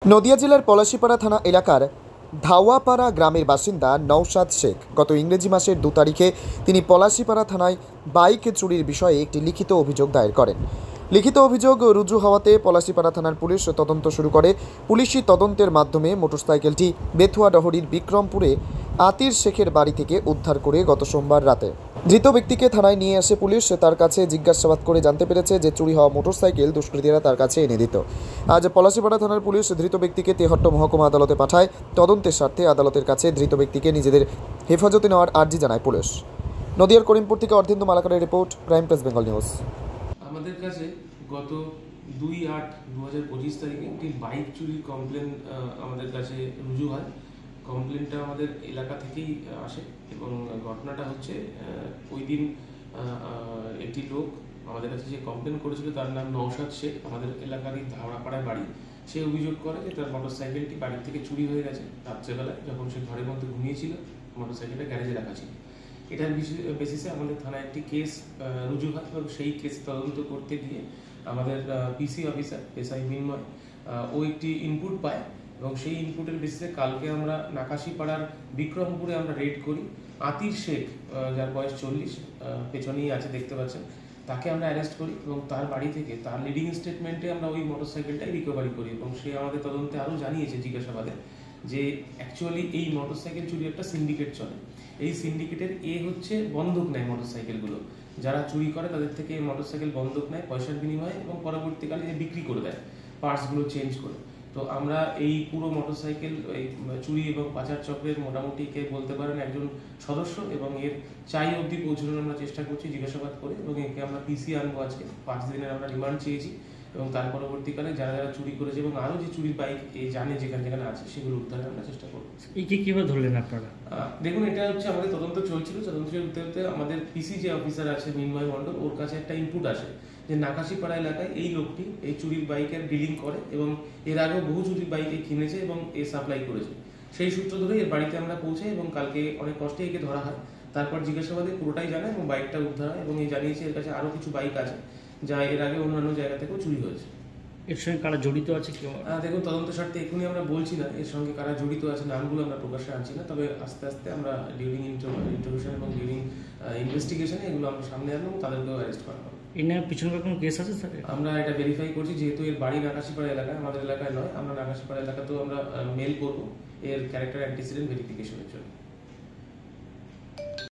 নদিয়া জেলার পলাশীপাড়া থানা এলাকার ধাওয়াপাড়া গ্রামের বাসিন্দা নওশাদ শেখ গত ইংরেজি মাসের 2 তারিখে তিনি পলাশীপাড়া থানায় বাইক চুরির বিষয়ে একটি লিখিত অভিযোগ দায়ের করেন। লিখিত অভিযোগ রুজু হওয়াতে পলাশীপাড়া থানার পুলিশ তদন্ত শুরু করে। পুলিশি তদন্তের মাধ্যমে মোটরসাইকেলটি বেথুয়া ডহরির বিক্রমপুরে আতির শেখের বাড়ি থেকে উদ্ধার করে গত সোমবার রাতে ধৃত ব্যক্তিকে থানায় নিয়ে আসে পুলিশ। তার কাছে জিজ্ঞাসাবাদ করে জানতে পেরেছে যে চুরি হওয়া মোটরসাইকেল দুষ্কৃতীরা তার কাছে এনে দিত। আজ পলাশীপাড়া থানার পুলিশ ধৃত ব্যক্তিকে তেহট্ট মহকুমা আদালতে পাঠায়। তদন্তের স্বার্থে আদালতের কাছে ধৃত ব্যক্তিকে নিজেদের হেফাজতে নেওয়ার আর্জি জানায় পুলিশ। নদিয়ার করিমপুর থেকে অর্ধেন্দু মালাকারের report, crime press Bengal news. আমাদের কাছে গত 2/8/2025 তারিখে একটি বাইক চুরির কমপ্লেন আমাদের কাছে রুজু হয়। কমপ্লেনটা আমাদের এলাকা থেকেই আসে এবং ঘটনাটা হচ্ছে ওই দিন একটি লোক আমাদের কাছে যে কমপ্লেন করেছিল তার নাম নওশাদ শেখ, আমাদের এলাকারই ধাওয়াপাড়ায় বাড়ি। সে অভিযোগ করে যে তার মোটরসাইকেলটি বাড়ি থেকে চুরি হয়ে গেছে রাত্রেবেলায়, যখন সে ঘরের মধ্যে ঘুমিয়েছিল মোটরসাইকেলটা গ্যারেজে রাখা ছিল। এটার বেসিসে আমাদের থানায় একটি কেস রুজু হয় এবং সেই কেস তদন্ত করতে গিয়ে আমাদের পিসি অফিসার এসআই মিন্ময় ও একটি ইনপুট পায় এবং সেই ইনপুটের বেসিসে কালকে আমরা নাকাশিপাড়ার বিক্রমপুরে আমরা রেড করি। আতির শেখ, যার বয়স 40, পেছনেই আছে দেখতে পাচ্ছেন, তাকে আমরা অ্যারেস্ট করি এবং তার বাড়ি থেকে তার লিডিং স্টেটমেন্টে আমরা ওই মোটরসাইকেলটাই রিকভারি করি এবং সে আমাদের তদন্তে আরও জানিয়েছে জিজ্ঞাসাবাদে যে অ্যাকচুয়ালি এই মোটরসাইকেল চুরি একটা সিন্ডিকেট চলে। এই সিন্ডিকেটের হচ্ছে বন্ধক নেয় মোটরসাইকেলগুলো, যারা চুরি করে তাদের থেকে মোটরসাইকেল বন্ধক নেয় পয়সার বিনিময়ে এবং পরবর্তীকালে বিক্রি করে দেয় পার্টসগুলো চেঞ্জ করে। তো আমরা এই পুরো মোটরসাইকেল এই চুরি এবং পাচার চক্রের মোটামুটি কে বলতে পারেন একজন সদস্য এবং এর চাই অবধি পৌঁছানোর আমরা চেষ্টা করছি জিজ্ঞাসাবাদ করে এবং একে আমরা পিসি আনবো। আজকে 5 দিনের আমরা রিমান্ড চেয়েছি এবং তার পরবর্তীকালে যারা যারা চুরি করেছে এবং আরও যে চুরির বাইক জানে যেখানে যেখানে আছে সেগুলো উদ্ধারের আমরা চেষ্টা করবো। কিভাবে ধরলেন আপনারা? দেখুন, এটা হচ্ছে আমাদের তদন্ত চলছিল। তদন্ত চলতে আমাদের পিসি যে অফিসার আছে মিন্ময় মণ্ডল, ওর কাছে একটা ইনপুট আসে যে নাকাশিপাড়া এলাকায় এই লোকটি এই চুরির বাইকের ডিলিং করে এবং এর আগেও বহু চুরির বাইকে কিনেছে এবং এ সাপ্লাই করেছে। সেই সূত্র ধরে এর বাড়িতে আমরা পৌঁছাই এবং কালকে অনেক কষ্টে একে ধরা হয়। তারপর জিজ্ঞাসাবাদে পুরোটাই জানায় এবং বাইকটা উদ্ধার হয় এবং এই জানিয়েছে এর কাছে আরও কিছু বাইক আছে যা এর আগে অন্যান্য জায়গা থেকেও চুরি হয়েছে। এর সঙ্গে কারা জড়িত আছে কেউ? দেখুন, তদন্ত স্বার্থে এখনই আমরা বলছি না এর সঙ্গে কারা জড়িত আছে, নামগুলো আমরা প্রকাশ্যে আনছি না, তবে আস্তে আস্তে আমরা ডিউরিং ইন্টারভিউশন এবং ডিউরিং ইনভেস্টিগেশনে এগুলো আমরা সামনে আনবো এবং তাদেরকেও অ্যারেস্ট করা হবে। এই নিয়ে পিছনকার কোনো কেস আছে স্যার? আমরা এটা ভেরিফাই করছি, যেহেতু এর বাড়ি নাকাশিপাড়া এলাকায়, আমাদের এলাকায় নয়। আমরা নাকাশিপাড়া এলাকাতেও আমরা মেল করবো এর ক্যারেক্টার অ্যান্টিসিডেন্ট ভেরিফিকেশনের জন্য।